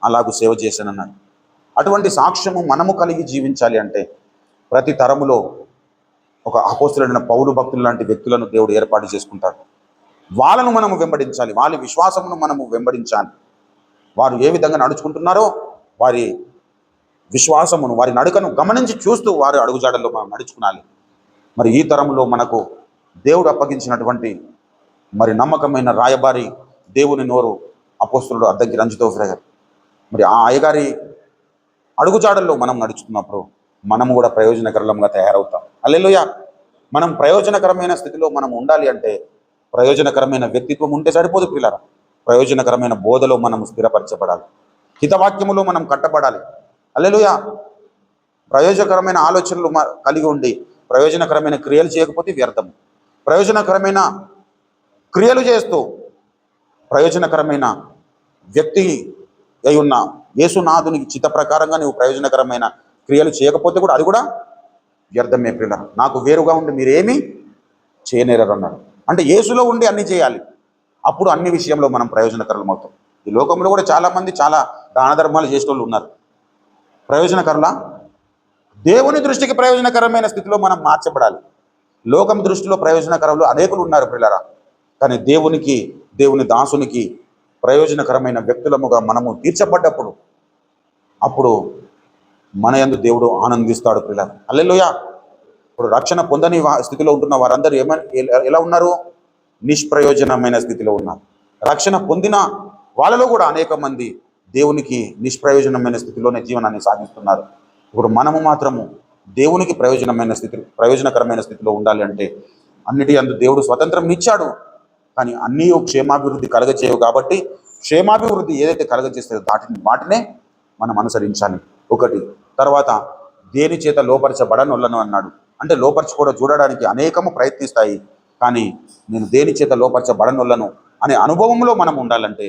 అలాగూ సేవ చేశానన్నాడు. అటువంటి సాక్ష్యము మనము కలిగి జీవించాలి అంటే ప్రతి తరములో ఒక అపోస్తలుడైన పౌలు భక్తులు లాంటి వ్యక్తులను దేవుడు ఏర్పాటు చేసుకుంటాడు. వాళ్ళను మనము వెంబడించాలి, వాళ్ళ విశ్వాసమును మనము వెంబడించాలి. వారు ఏ విధంగా నడుచుకుంటున్నారో వారి విశ్వాసమును, వారి నడుకను గమనించి చూస్తూ వారి అడుగుజాడల్లో మనం నడుచుకునాలి. మరి ఈ తరంలో మనకు దేవుడు అప్పగించినటువంటి మరి నమ్మకమైన రాయబారి దేవుని నోరు అపోస్తలుడు అద్దంకి రంజితోఫ్రే గారు. మరి ఆ అయ్యగారి అడుగుజాడల్లో మనం నడుచుకున్నప్పుడు మనము కూడా ప్రయోజనకరంగా తయారవుతాం. హల్లెలూయా. మనం ప్రయోజనకరమైన స్థితిలో మనం ఉండాలి అంటే ప్రయోజనకరమైన వ్యక్తిత్వం ఉంటే సరిపోదు పిల్లరా. ప్రయోజనకరమైన బోధలో మనం స్థిరపరచబడాలి, హితవాక్యములో మనం కట్టబడాలి. హల్లెలూయా. ప్రయోజనకరమైన ఆలోచనలు కలిగి ఉండి ప్రయోజనకరమైన క్రియలు చేయకపోతే వ్యర్థము. ప్రయోజనకరమైన క్రియలు చేస్తూ ప్రయోజనకరమైన వ్యక్తి అయి ఉన్న యేసునాథునికి చిత్త ప్రకారంగా నువ్వు ప్రయోజనకరమైన క్రియలు చేయకపోతే కూడా అది కూడా వ్యర్థమే పిల్ల. నాకు వేరుగా ఉండి మీరేమీ చేయనేరరు అన్నాడు. అంటే యేసులో ఉండి అన్ని చేయాలి, అప్పుడు అన్ని విషయంలో మనం ప్రయోజనకరం అవుతాం. ఈ లోకంలో కూడా చాలామంది చాలా దాన ధర్మాలు చేసే వాళ్ళు ఉన్నారు. ప్రయోజనకరులా? దేవుని దృష్టికి ప్రయోజనకరమైన స్థితిలో మనం మార్చబడాలి. లోకం దృష్టిలో ప్రయోజనకరంలో అనేకులు ఉన్నారు పిల్లరా. కానీ దేవుని దాసునికి ప్రయోజనకరమైన వ్యక్తులముగా మనము తీర్చబడ్డప్పుడు అప్పుడు మన యందు దేవుడు ఆనందిస్తాడు పిల్లలు. హల్లెలూయా. ఇప్పుడు రక్షణ పొందని స్థితిలో ఉంటున్న వారందరూ ఎలా ఉన్నారు? నిష్ప్రయోజనమైన స్థితిలో ఉన్నారు. రక్షణ పొందిన వాళ్ళలో కూడా అనేక మంది దేవునికి నిష్ప్రయోజనమైన స్థితిలోనే జీవనాన్ని సాగిస్తున్నారు. ఇప్పుడు మనము మాత్రము దేవునికి ప్రయోజనకరమైన స్థితిలో ఉండాలి అంటే అన్నిటి అందు దేవుడు స్వతంత్రం ఇచ్చాడు. కానీ అన్నీ క్షేమాభివృద్ధి కలగజేయవు. కాబట్టి క్షేమాభివృద్ధి ఏదైతే కలగజేస్తుందో వాటినే మనం అనుసరించాలి. ఒకటి. తర్వాత దేని చేత లోపరచబడనొల్లను అన్నాడు. అంటే లోపరచుకోవడం చూడడానికి అనేకము ప్రయత్నిస్తాయి, కానీ నేను దేని చేత లోపరచబడనొల్లను అనే అనుభవంలో మనం ఉండాలంటే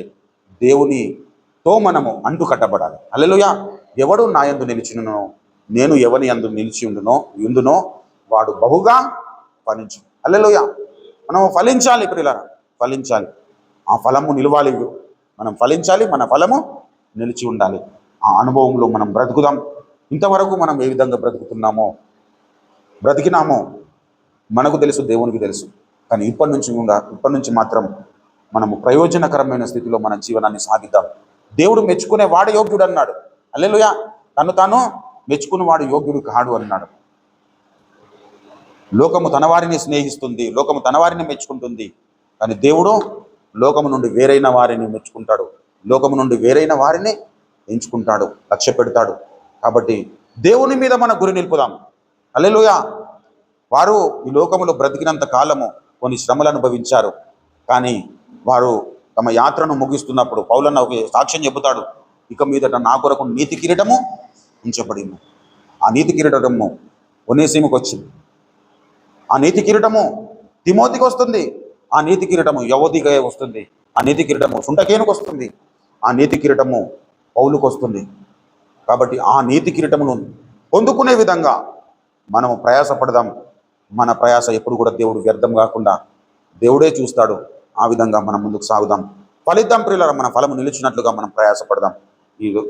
దేవునితో మనము అంటు కట్టబడాలి. హల్లెలూయా. ఎవడు నా యందు నిలిచినో, నేను ఎవని యందు నిలిచి ఉండునో వాడు బహుగా ఫలించు. హల్లెలూయా. మనం ఫలించాలి ప్రియులారా, ఫలించాలి. ఆ ఫలము నిలవాలి. మనం ఫలించాలి, మన ఫలము నిలిచి ఉండాలి. ఆ అనుభవంలో మనం బ్రతుకుదాం. ఇంతవరకు మనం ఏ విధంగా బ్రతికినామో మనకు తెలుసు, దేవునికి తెలుసు. కానీ ఇప్పటి నుంచి మాత్రం మనము ప్రయోజనకరమైన స్థితిలో మన జీవనాన్ని సాగిద్దాం. దేవుడు మెచ్చుకునే వాడు యోగ్యుడు అన్నాడు. హల్లెలూయా. తను తాను మెచ్చుకున్న వాడు యోగ్యుడు కాడు అన్నాడు. లోకము తన వారిని స్నేహిస్తుంది, లోకము తన వారిని మెచ్చుకుంటుంది, కానీ దేవుడు లోకము నుండి వేరైన వారిని మెచ్చుకుంటాడు, లోకము నుండి వేరైన వారిని ఎంచుకుంటాడు, లక్ష్య పెడతాడు. కాబట్టి దేవుని మీద మన గురి నిలుపుదాం. హల్లెలూయా. వారు ఈ లోకములో బ్రతికినంత కాలము కొన్ని శ్రమలు అనుభవించారు, కానీ వారు తమ యాత్రను ముగిస్తున్నప్పుడు పౌలన్న ఒక సాక్ష్యం చెబుతాడు, ఇక మీదట నా కొరకు నీతి కిరీటము ఉంచబడింది. ఆ నీతి కిరీటము ఒనేసిముకు వచ్చింది, ఆ నీతి కిరీటము తిమోతికి వస్తుంది, ఆ నీతి కిరీటము యవోదికి వస్తుంది, ఆ నీతి కిరీటము సుంటకేనుకు వస్తుంది, ఆ నీతి కిరీటము పౌలుకు వస్తుంది. కాబట్టి ఆ నీతి కిరీటమును పొందుకునే విధంగా మనము ప్రయాసపడదాం. మన ప్రయాస ఎప్పుడు కూడా దేవుడు వ్యర్థం కాకుండా దేవుడే చూస్తాడు. ఆ విధంగా మనం ముందుకు సాగుదాం, ఫలిద్దాం ప్రియులారా. మన ఫలము నిలిచినట్లుగా మనం ప్రయాసపడదాం.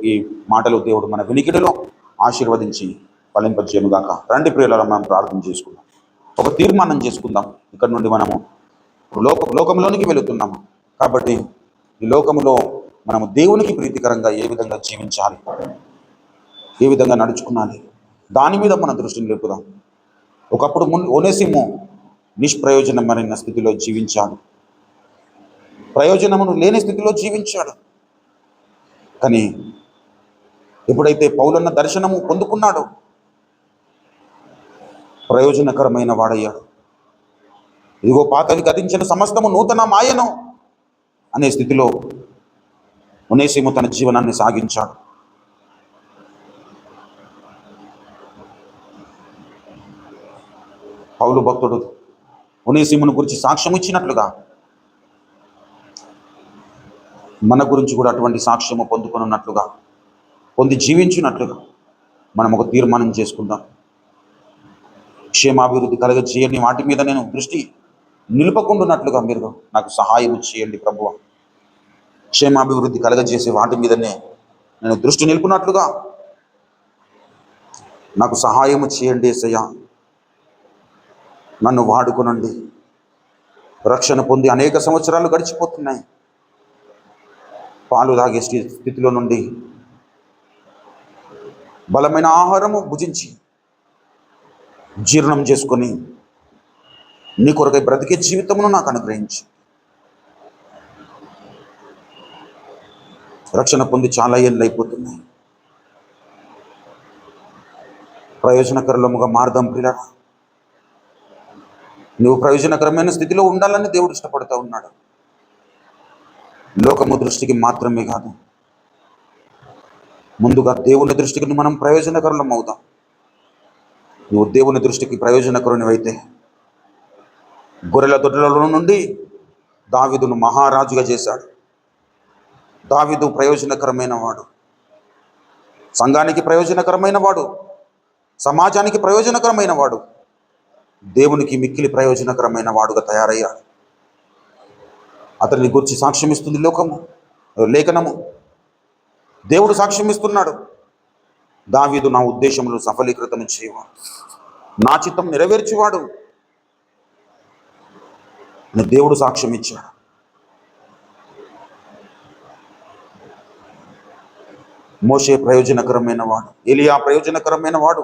ఈ మాటలు దేవుడు మన వినికిడిలో ఆశీర్వదించి ఫలింపజేయునుగాక. రండి ప్రియులారా, మనం ప్రార్థన చేసుకుందాం, ఒక తీర్మానం చేసుకుందాం. ఇక్కడ నుండి మనము లోకంలోనికి వెళుతున్నాము. కాబట్టి ఈ లోకములో మనము దేవునికి ప్రీతికరంగా ఏ విధంగా జీవించాలి, ఏ విధంగా నడుచుకున్నాలి, దాని మీద మన దృష్టిని నిలుపుదాం. ఒకప్పుడు ఒనేసిము నిష్ప్రయోజనమైన స్థితిలో జీవించాడు, ప్రయోజనమును లేని స్థితిలో జీవించాడు. కానీ ఎప్పుడైతే పౌలన్న దర్శనము పొందుకున్నాడో ప్రయోజనకరమైన వాడయ్యాడు. ఇదిగో పాతవి గతించిన సమస్తము నూతన మాయను అనే స్థితిలో ఒనేసిము తన జీవనాన్ని సాగించాడు. పౌలు భక్తుడు ఒనేసిమును గురించి సాక్ష్యం ఇచ్చినట్లుగా మన గురించి కూడా అటువంటి సాక్ష్యము పొందుకున్నట్లుగా, పొంది జీవించినట్లుగా మనం ఒక తీర్మానం చేసుకుందాం. క్షేమాభివృద్ధి కలగజేయని వాటి మీద నేను దృష్టి నిలుపకుండానట్లుగా మీరు నాకు సహాయం చేయండి ప్రభువా. క్షేమాభివృద్ధి కలగజేసే వాటి మీదనే నేను దృష్టి నిలుపునట్లుగా నాకు సహాయం చేయండి యేసయ్యా. నన్ను వాడుకొనండి. రక్షణ పొంది అనేక సంవత్సరాలు గడిచిపోతున్నాయి. పాలు తాగే స్థితిలో నుండి బలమైన ఆహారము భుజించి జీర్ణం చేసుకొని నీ కొరకై బ్రతికే జీవితమును నాకు అనుగ్రహించి, రక్షణ పొంది చాలా ఏళ్ళు అయిపోతున్నాయి. ప్రయోజనకరముగా మారదాం ప్రియులారా. నువ్వు ప్రయోజనకరమైన స్థితిలో ఉండాలని దేవుడు ఇష్టపడుతూ ఉన్నాడు. లోకము దృష్టికి మాత్రమే కాదు, ముందుగా దేవుని దృష్టికి మనం ప్రయోజనకరులం అవుదాం. నువ్వు దేవుని దృష్టికి ప్రయోజనకరునివైతే గొర్రెల దొడ్లలో నుండి దావీదును మహారాజుగా చేశాడు. దావీదు ప్రయోజనకరమైన వాడు, సంఘానికి ప్రయోజనకరమైన వాడు, సమాజానికి ప్రయోజనకరమైన వాడు, దేవునికి మిక్కిలి ప్రయోజనకరమైన వాడుగా తయారయ్యాడు. అతన్ని గురించి సాక్ష్యం ఇస్తుంది లేఖనము. దేవుడు సాక్ష్యం ఇస్తున్నాడు. దావీదు నా ఉద్దేశములు సఫలీకృతం చేయవాడు, నా చిత్తం నెరవేర్చేవాడు అని దేవుడు సాక్ష్యం ఇచ్చాడు. మోషే ప్రయోజనకరమైన వాడు, ఎలియా ప్రయోజనకరమైన వాడు.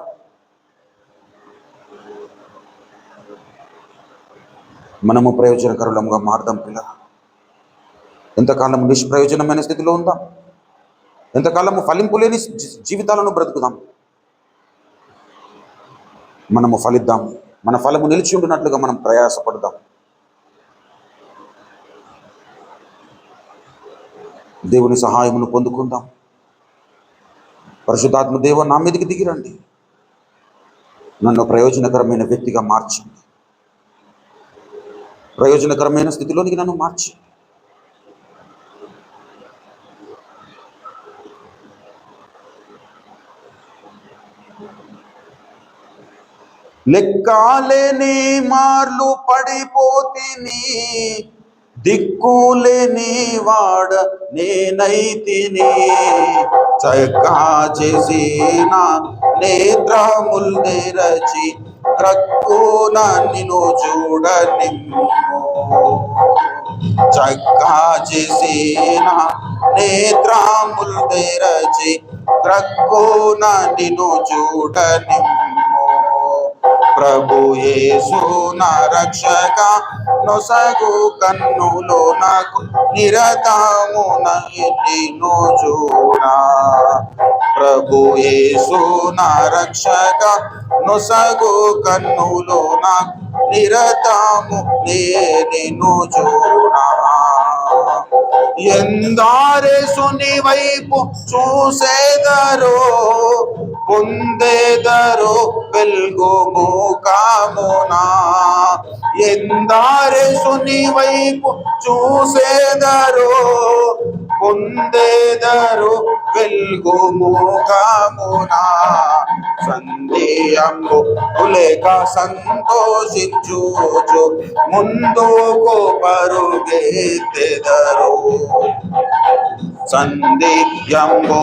మనము ప్రయోజనకరులంగా మారదాం పిల్లలు. ఎంతకాలం నిష్ప్రయోజనమైన స్థితిలో ఉందాం, ఎంతకాలము ఫలింపు లేని జీవితాలను బ్రతుకుదాం. మనము ఫలిద్దాం, మన ఫలము నిలిచి ఉండినట్లుగా మనం ప్రయాసపడదాం. దేవుని సహాయమును పొందుకుందాం. పరిశుద్ధాత్మ దేవ నా మీదకి దిగిరండి, నన్ను ప్రయోజనకరమైన వ్యక్తిగా మార్చండి, ప్రయోజనకరమైన స్థితిలోనికి నన్ను మార్చి లెక్కాలేని మార్లు పడిపోతిని, దిక్కులేని వాడ నేనైతిని. చక్కా చేసిన నేత్రముల్ తెరచి క్రక్కున నిన్ను చూడనిమ్ము. చక్కా చేసిన నేత్రముల్ తెరచి క్రక్కున నిన్ను చూడనిమ్ము. ప్రభు యేసు నా రక్షక నొసగు కన్నులో నాకు నిరతము నిన్ను చూడా. ప్రభు యేసు నా రక్షక నొసగు కన్నులో నాకు నిరతము నిన్ను చూడా. ఎందారేసుని వైపు చూసేదరో పొందేదరో వెల్గు ముఖమునా. ఎందారేసుని వైపు చూసేదరో పొందేదరో వెల్గు ముఖమునా. సందేహము లేక సంతోషించుచు ముందుకు పరుగెత్తెదరు. సందేహము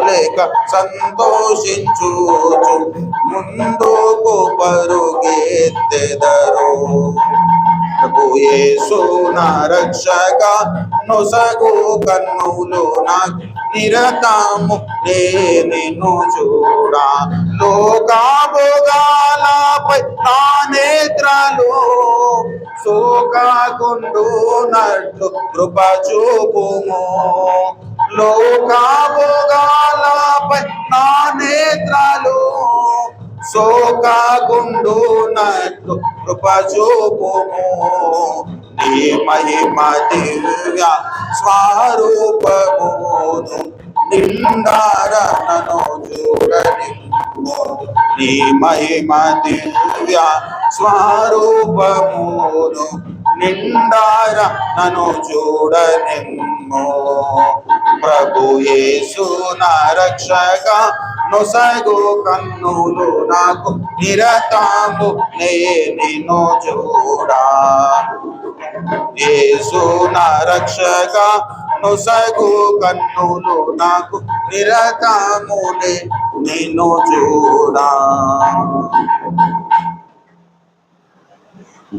లేక సంతోషించుచు ముందుకు పరుగెత్తెదరు. ప్రభు యేసు నా రక్షక నొసగు కన్నులు నాకు నిరతము నిన్ను చూడా. లోకభోగాలపై నా నేత్రాలు సోకకుండునట్లు కృప చూపుము. లోకభోగాలపై నా నేత్రాలు సోకకుండునట్లు కృప చూపుము. నీ మహిమ దివ్య స్వరూపమును నిండారా నన్ను చూడనిమ్ము. నీ మహిమ దివ్య స్వరూపమును నిండారా నన్ను చూడనిమ్ము. ప్రభు యేసు నా రక్షక నొసగు కన్నులు నాకు నిరతము నిన్ను చూడా. యేసు నా రక్షక నొసగు కన్నులు నాకు నిరతము నిన్ను చూడా.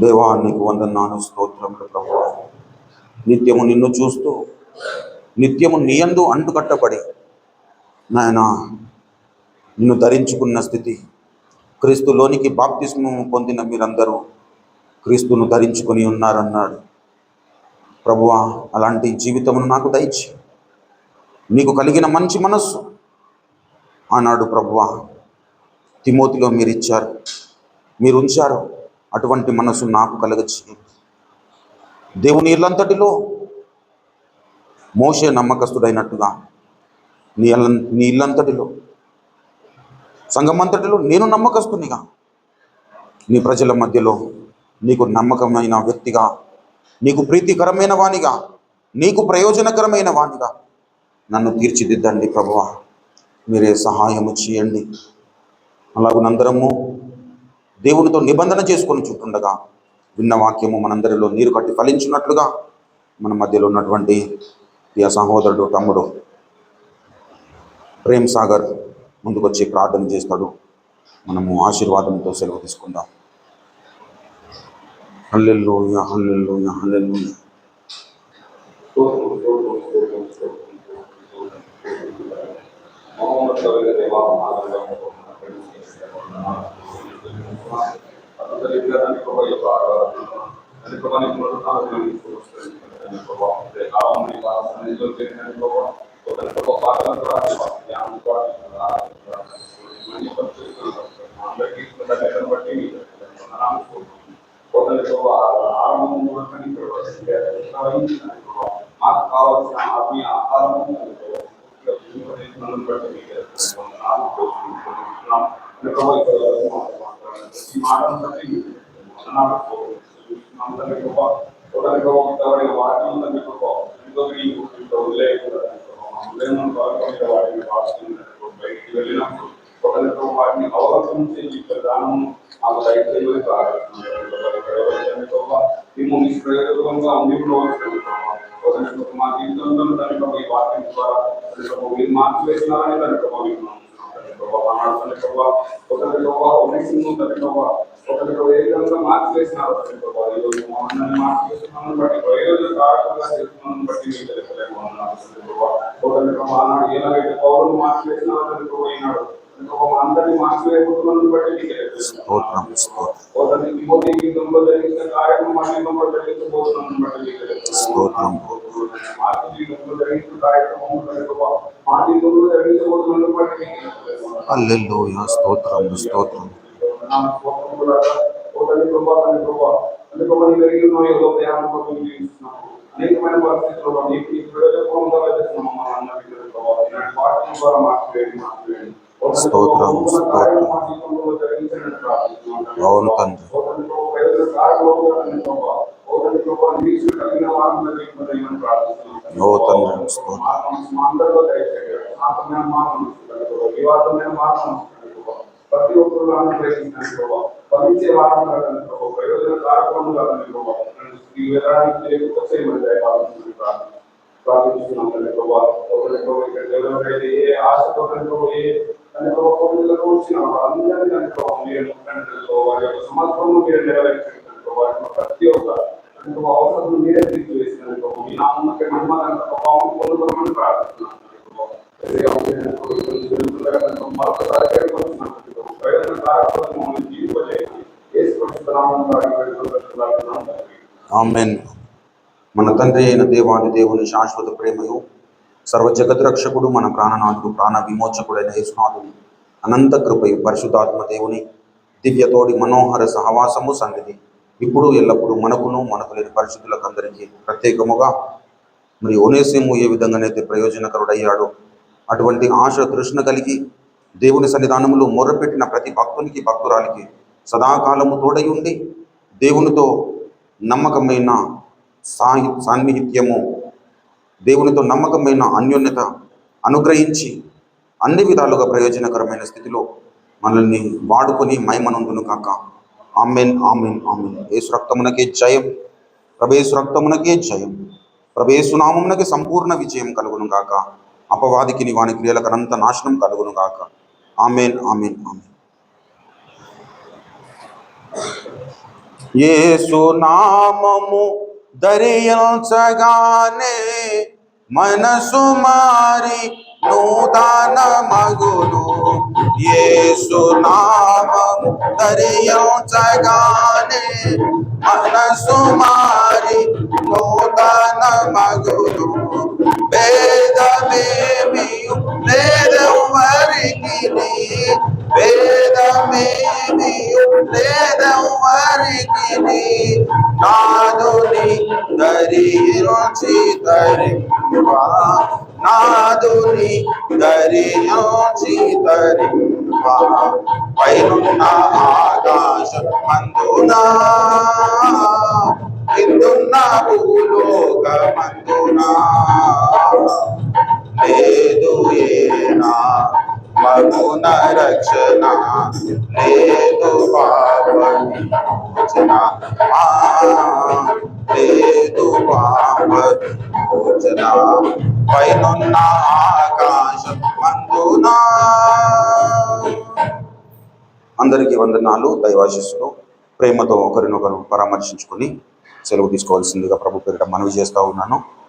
దేవానికి వందనాలు, స్తోత్రములు ప్రభువా. నిత్యము నిన్ను చూస్తూ నిత్యము నీ యందు అంటుకట్టబడి నాయనా నిన్ను ధరించుకున్న స్థితి, క్రీస్తులోనికి బాప్తిస్మము పొందిన మీరందరూ క్రీస్తును ధరించుకొని ఉన్నారన్నాడు ప్రభువా. అలాంటి జీవితమును నాకు దయచి, నీకు కలిగిన మంచి మనస్సు ఆనాడు ప్రభువా తిమోతిలో మీరు ఇచ్చారు, మీరు ఉంచారు. అటువంటి మనసు నాకు కలగచేయండి. దేవుని ఇల్లంతటిలో మోషే నమ్మకస్తుడైనట్టుగా నీ ఇల్లంతటిలో సంఘమంతటిలో నేను నమ్మకస్తునిగా, నీ ప్రజల మధ్యలో నీకు నమ్మకమైన వ్యక్తిగా, నీకు ప్రీతికరమైన వానిగా, నీకు ప్రయోజనకరమైన వానిగా నన్ను తీర్చిదిద్దండి ప్రభువా. మీరే సహాయము చేయండి. అలాగునందరము దేవునితో నిబంధన చేసుకొని చుట్టుండగా విన్న వాక్యము మనందరిలో నీరు కట్టి ఫలించినట్లుగా మన మధ్యలో ఉన్నటువంటి ప్రియ సహోదరుడు తమ్ముడు ప్రేమ్ సాగర్ ముందుకొచ్చి ప్రార్థన చేస్తాడు. మనము ఆశీర్వాదంతో సెలవు తీసుకుందాం. హల్లెలూయా, హల్లెలూయా, హల్లెలూయా. మాకు కావాల్సిన ఆత్మీయ ఆహారము బట్టి ఈ మాటను బట్టి బయటికి వెళ్ళినప్పుడు ఒకరితో వాటిని అవలంబించే విధానం మాకు దయచేయమని ప్రార్థిస్తున్నాము. నిష్ప్రయోజకంగా ఉండిపోవచ్చు మా జీవితంలో దానికి ఈ వాక్యం ద్వారా మీరు మార్చివేసినారని దానికి ఒకరితో ఏ విధంగా మార్చివేసినారో ఈరోజు మమ్మల్ని మార్చివేస్తున్నామని బట్టి ప్రయోజనకారకంగా చేస్తున్నామని బట్టి మీకు తెలుసలేము ఒకరితో ఆనాడు ఏలాగైతే పౌరులు మార్చివేసినారని పోయినాడు అందరినీ మార్చివేయబోతున్నాను బట్టి మీకు జీవితంలో జరిగిన కార్యక్రమం మా జీవితంలో జరిగించబోతున్నాను బట్టి మీకు మార్పు జీవితంలో జరిగిన కార్యక్రమం మా జీవితంలో జరిగించబోతున్నాను బట్టి హల్లెలూయా. స్తోత్రం స్తోత్రం. అనేకమైన పరిస్థితుల్లో స్తోత్రం స్తోత్రం. అవును తండ్రి. ఓ తండ్రి ప్రతి ఒక్కరు ప్రయత్నించండి భవించే వారం ప్రయోజన కార్యక్రమంగా ప్రార్థిస్తున్నాం. ఏ ఆశతో వచ్చిన అందరినీ వారి యొక్క సమస్యలను మీరు నెరవేర్చండి. ప్రతి ఒక్క అవసరం మీరే తీర్చివేసినందుకు మీ నామకే మహిమ ప్రభావం పొందుకోమని ప్రార్థిస్తున్నాను. ఆమేన్. మన తండ్రి అయిన దేవాది దేవుని శాశ్వత ప్రేమయు సర్వ జగద్రక్షకుడు మన ప్రాణనాథుడు ప్రాణ విమోచకుడైన యేసునాథుని అనంత కృపయు పరిశుద్ధాత్మ దేవుని దివ్యతోడి మనోహర సహవాసము సన్నిధి ఇప్పుడు ఎల్లప్పుడూ మనకును మనకు లేని పరిశుద్ధులకు అందరికీ ప్రత్యేకముగా మరి ఓనేసిము ఏ విధంగానైతే ప్రయోజనకరుడయ్యాడో అటువంటి ఆశ తృష్ణ కలిగి దేవుని సన్నిధానములు మొర్రపెట్టిన ప్రతి భక్తునికి భక్తురాలికి సదాకాలము తోడై ఉండి దేవునితో నమ్మకమైన సాన్నిహిత్యము దేవునితో నమ్మకమైన అన్యోన్యత అనుగ్రహించి అన్ని విధాలుగా ప్రయోజనకరమైన స్థితిలో మనల్ని వాడుకొని మహిమనందును కాక. ఆమేన్ ఆమేన్ ఆమేన్. యేసు రక్తమునకే జయం, ప్రభేసు రక్తమునకే జయం, ప్రభేసు నామమునకే సంపూర్ణ విజయం కలుగును గాక. అపవాదికి వాని క్రియలకు అనంత నాశనం కలుగును గాక. ఆమేన్ ఆమేన్ ఆమేన్. యేసు నామము ధరించగానే మనసు మారి నూతన మగును. యేసు నామము ధరించగానే మనసు మారి నూతన మగును. భేదమేమియు లేదెవ్వరికి, భేదమేమియు లేదెవ్వరికి నాదుని ధరించి ధరింపా, నాదుని ధరించి ధరింపా. పైనున్న ఆకాశమందునా కిందున్న భూలోకమందునా లేదు ఏనా మగున రక్షణ, లేదు పాపమోచన, లేదు పాపమోచన. పైనున్న ఆకాశమందునా. అందరికీ వందనాలు. దైవాశీస్సులు. ప్రేమతో ఒకరినొకరు పరామర్శించుకొని సెలవు తీసుకోవాల్సిందిగా ప్రభు పేరిట మనవి చేస్తూ ఉన్నాను.